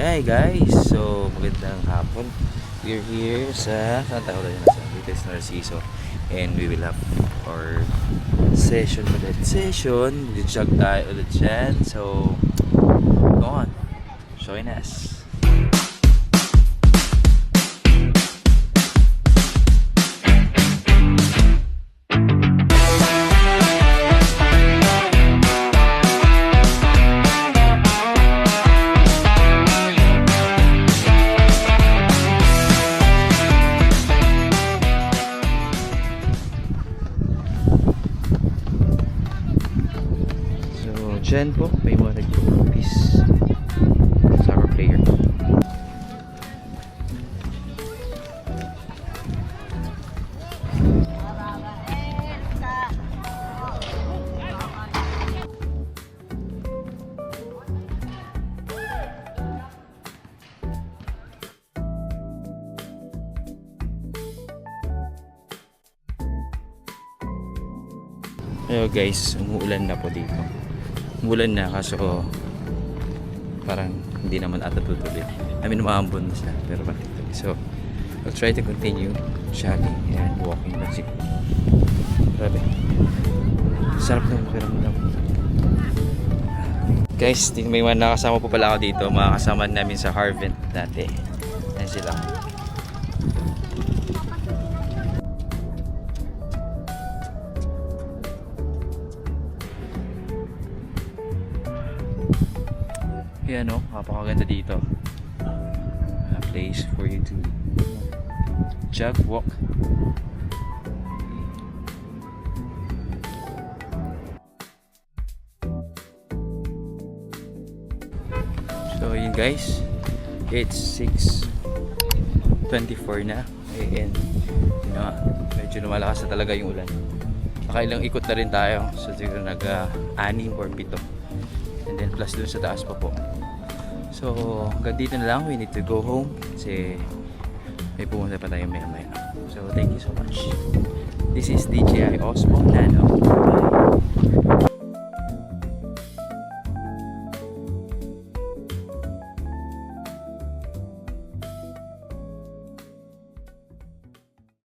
Hi guys! So, magandang hapon. We're here sa saan tayo ulit nasa? Dito is Narciso. And we will have our session ulit. Mag-jog tayo ulit dyan. So, go on. Join us. Diyan po, may mga nag-practice soccer player. Ayo guys, umuulan na po dito. Umulan na kaso parang hindi naman ata tutuloy. I mean, maambon na siya pero bakit tuloy. So, I'll try to continue jogging and walking. That's it. Grabe. Sarap na makiramdam. Guys, may mga nakasama po pala ako dito. Mga kasama namin sa Harvent dati. Yan sila. Yan o, napakaganda dito. A place for you to jog, walk. So yun guys, it's 6:24 na. And you know, medyo lumalakas na talaga yung ulan. Nakailang ikot na rin tayo. So siguro nag-6 or 7. And then plus dun sa taas pa po. So hanggang dito na lang. We need to go home kasi may pumunta pa tayo maya. So thank you so much. This is DJI Osmo Nano. Bye.